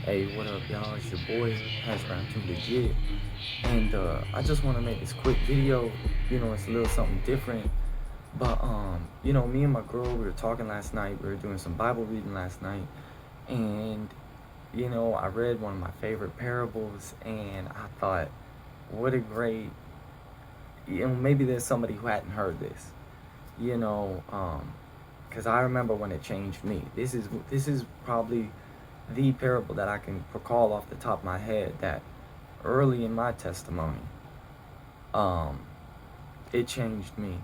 Hey, what up, y'all? It's your boy, HashBrown Too Legit. And I just want to make this quick video. It's a little something different. But, me and my girl, we were talking last night. We were doing some Bible reading last night. And, I read one of my favorite parables. And I thought, what a great, maybe there's somebody who hadn't heard this. Because I remember when it changed me. This is probably the parable that I can recall off the top of my head that early in my testimony, um, it changed me.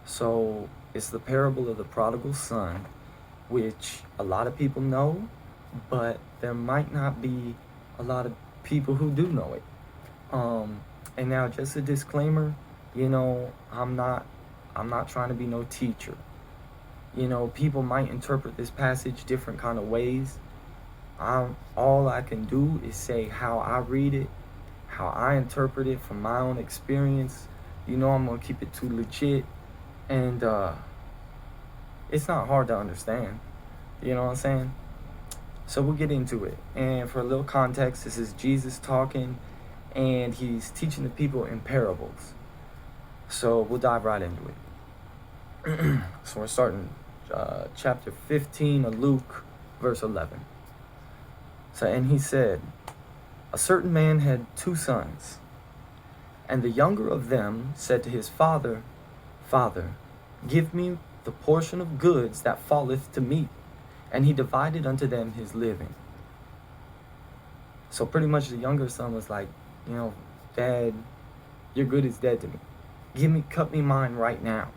So it's the parable of the prodigal son, which a lot of people know, but there might not be a lot of people who do know it. And now just a disclaimer, I'm not trying to be no teacher. People might interpret this passage different kind of ways. All I can do is say how I read it, how I interpret it from my own experience. I'm gonna keep it too legit, and it's not hard to understand. You know what I'm saying? So we'll get into it. And for a little context, this is Jesus talking, and he's teaching the people in parables. So we'll dive right into it. So we're starting chapter 15 of Luke, verse 11. So, and he said, a certain man had 2 sons, and the younger of them said to his father, Father, give me the portion of goods that falleth to me. And he divided unto them his living. So pretty much the younger son was like, Dad, your good is dead to me. Cut me mine right now.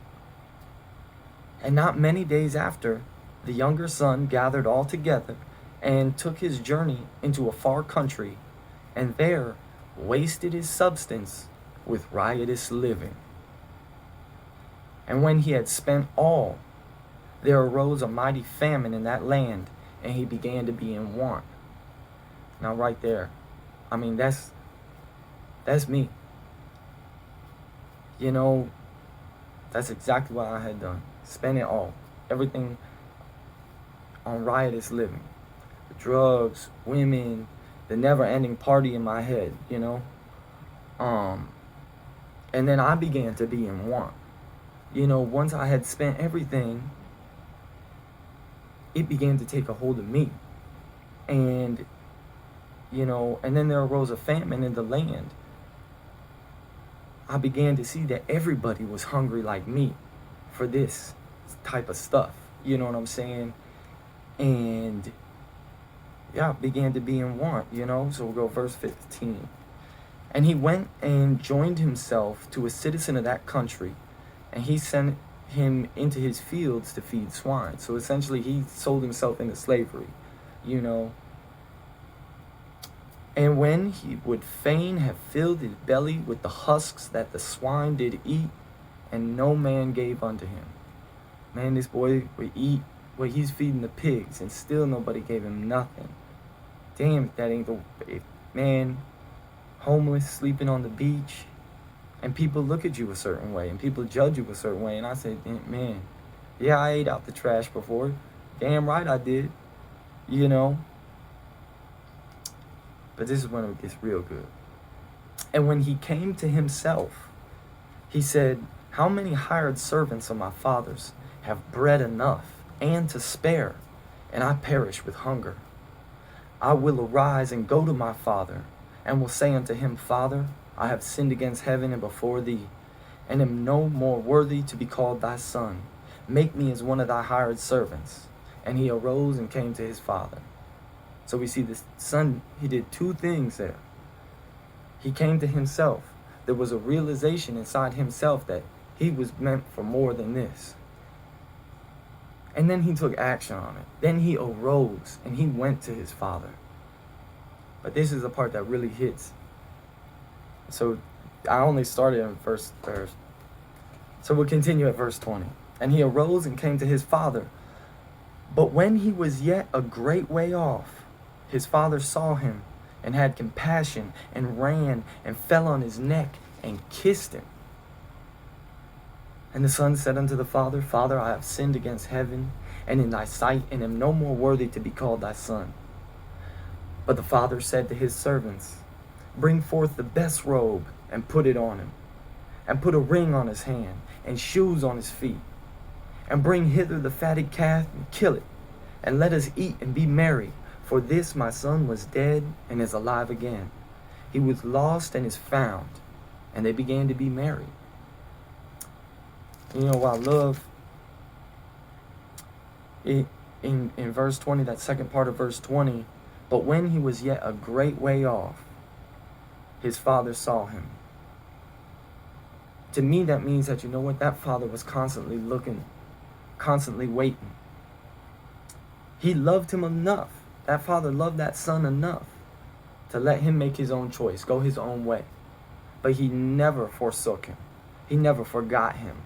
And not many days after, the younger son gathered all together and took his journey into a far country, and there wasted his substance with riotous living. And when he had spent all, there arose a mighty famine in that land, and he began to be in want. Now right there, that's me. That's exactly what I had done. Spend it all. Everything on riotous living. Drugs, women, the never-ending party in my head, And then I began to be in want. Once I had spent everything, it began to take a hold of me. And, and then there arose a famine in the land. I began to see that everybody was hungry like me for this type of stuff. You know what I'm saying? And yeah, began to be in want, So we'll go verse 15. And he went and joined himself to a citizen of that country, and he sent him into his fields to feed swine. So essentially he sold himself into slavery, And when he would fain have filled his belly with the husks that the swine did eat, and no man gave unto him. Man, this boy would eat what he's feeding the pigs, and still nobody gave him nothing. Damn, that ain't the man. Homeless, sleeping on the beach, and people look at you a certain way, and people judge you a certain way. And I say, man, yeah, I ate out the trash before. Damn right I did, But this is when it gets real good. And when he came to himself, he said, how many hired servants of my father's have bread enough and to spare, and I perish with hunger? I will arise and go to my father, and will say unto him, Father, I have sinned against heaven and before thee, and am no more worthy to be called thy son. Make me as one of thy hired servants. And he arose and came to his father. So we see this son, he did 2 things there. He came to himself. There was a realization inside himself that he was meant for more than this. And then he took action on it. Then he arose and he went to his father. But this is the part that really hits. So I only started in verse. So we'll continue at verse 20. And he arose and came to his father. But when he was yet a great way off, his father saw him and had compassion and ran and fell on his neck and kissed him. And the son said unto the father, Father, I have sinned against heaven and in thy sight, and am no more worthy to be called thy son. But the father said to his servants, bring forth the best robe and put it on him, and put a ring on his hand and shoes on his feet. And bring hither the fatted calf and kill it, and let us eat and be merry. For this my son was dead and is alive again. He was lost and is found. And they began to be merry. You know what I love? In verse 20, that second part of verse 20, but when he was yet a great way off, his father saw him. To me, that means that, you know what, that father was constantly looking, constantly waiting. He loved him enough. That father loved that son enough to let him make his own choice, go his own way. But he never forsook him. He never forgot him.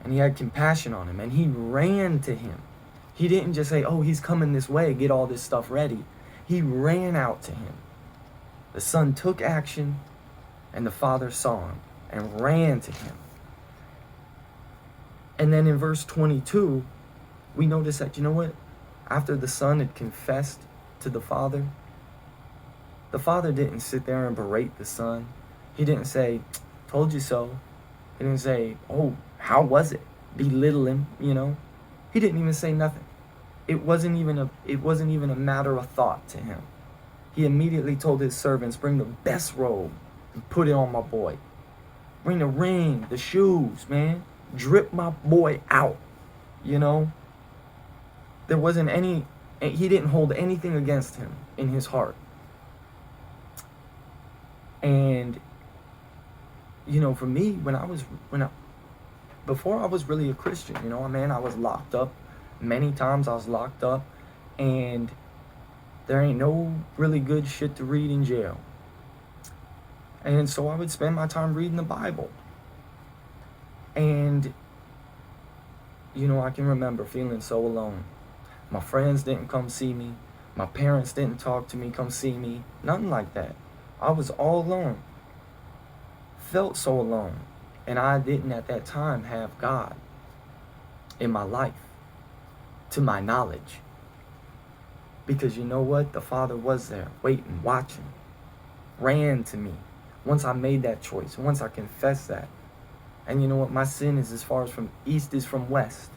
And he had compassion on him, and he ran to him. He didn't just say, oh, he's coming this way, get all this stuff ready. He ran out to him. The son took action, and the father saw him and ran to him. And then in verse 22, we notice that, you know what? After the son had confessed to the father didn't sit there and berate the son. He didn't say, told you so. He didn't say, oh, how was it? Belittle him, you know. He didn't even say nothing. It wasn't even a matter of thought to him. He immediately told his servants, bring the best robe and put it on my boy. Bring the ring, the shoes, man. Drip my boy out, you know. There wasn't any, he didn't hold anything against him in his heart. And, you know, for me, before I was really a Christian, you know, man, I was locked up. Many times I was locked up, and there ain't no really good shit to read in jail. And so I would spend my time reading the Bible. And, you know, I can remember feeling so alone. My friends didn't come see me. My parents didn't talk to me, come see me. Nothing like that. I was all alone. Felt so alone. And I didn't at that time have God in my life, to my knowledge. Because you know what? The Father was there, waiting, watching, ran to me. Once I made that choice, once I confessed that. And you know what? My sin is as far as from east is from west.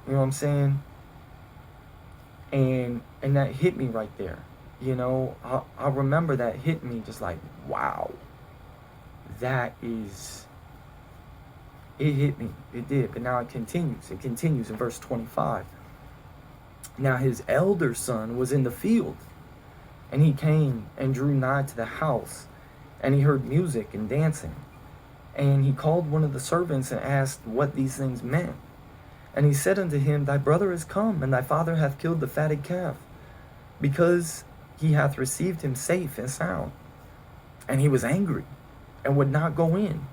You know what I'm saying? And that hit me right there. You know, I remember that hit me just like, wow. It hit me. It did. But now it continues. It continues in verse 25. Now his elder son was in the field, and he came and drew nigh to the house, and he heard music and dancing. And he called one of the servants and asked what these things meant. And he said unto him, thy brother is come, and thy father hath killed the fatted calf, because he hath received him safe and sound. And he was angry, and would not go in.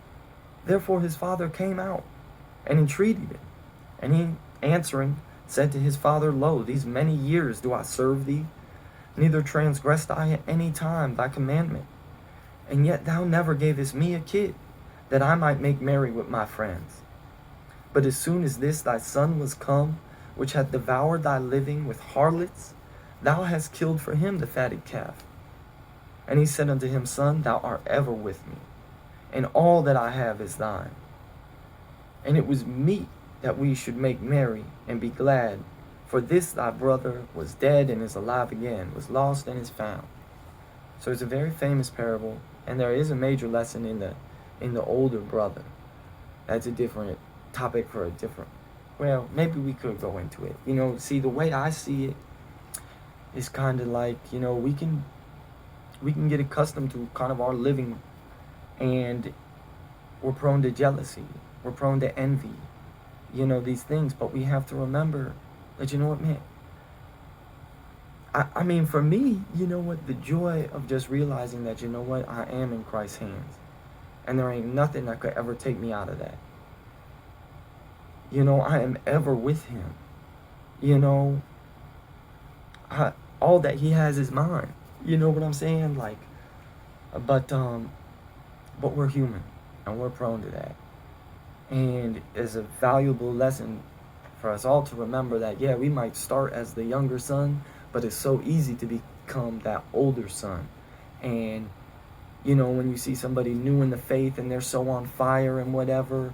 Therefore his father came out, and entreated him. And he, answering, said to his father, lo, these many years do I serve thee, neither transgressed I at any time thy commandment. And yet thou never gavest me a kid, that I might make merry with my friends. But as soon as this thy son was come, which hath devoured thy living with harlots, thou hast killed for him the fatted calf. And he said unto him, son, thou art ever with me, and all that I have is thine. And it was meet that we should make merry and be glad, for this thy brother was dead and is alive again, was lost and is found. So it's a very famous parable, and there is a major lesson in the older brother. That's a different topic for a different, well, maybe we could go into it. You know, see, the way I see it is kind of like, you know, we can get accustomed to kind of our living, and we're prone to jealousy, we're prone to envy, you know, these things. But we have to remember that, you know what, man, I mean, for me, you know what, the joy of just realizing that, you know what, I am in Christ's hands, and there ain't nothing that could ever take me out of that. You know, I am ever with him. You know, all that he has is mine. You know what I'm saying? Like, but we're human, and we're prone to that. And it's a valuable lesson for us all to remember that, yeah, we might start as the younger son, but it's so easy to become that older son. And you know, when you see somebody new in the faith and they're so on fire and whatever,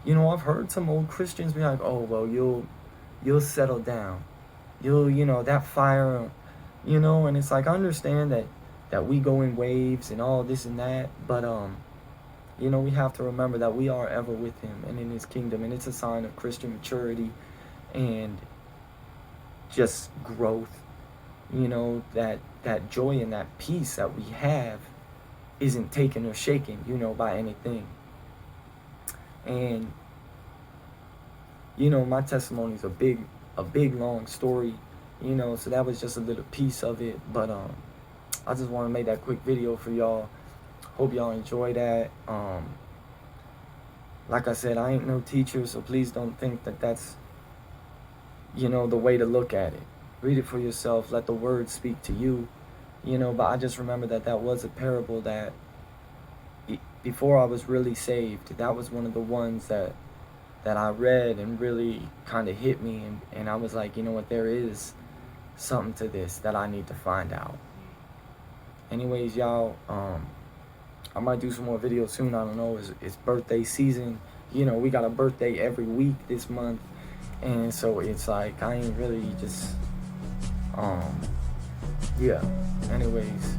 you know, I've heard some old Christians be like, "Oh, well, you'll settle down. You know, that fire, you know," and it's like, I understand that we go in waves and all this and that, but you know, we have to remember that we are ever with him and in his kingdom, and it's a sign of Christian maturity and just growth. You know, that joy and that peace that we have isn't taken or shaken, you know, by anything. And you know, my testimony is a big long story, you know, so that was just a little piece of it. But I just want to make that quick video for y'all. Hope y'all enjoy that. Like I said, I ain't no teacher, so please don't think that that's, you know, the way to look at it. Read it for yourself. Let the word speak to you. You know, but I just remember that was a parable that before I was really saved, that was one of the ones that I read and really kind of hit me, and I was like, you know what, there is something to this that I need to find out. Anyways, y'all, I might do some more videos soon. I don't know. It's birthday season. You know, we got a birthday every week this month, and so it's like I ain't really just yeah. Anyways,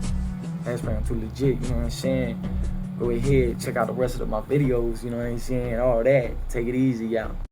HashBrown too legit, you know what I'm saying? Go ahead, check out the rest of my videos, you know what I'm saying? All that. Take it easy, y'all.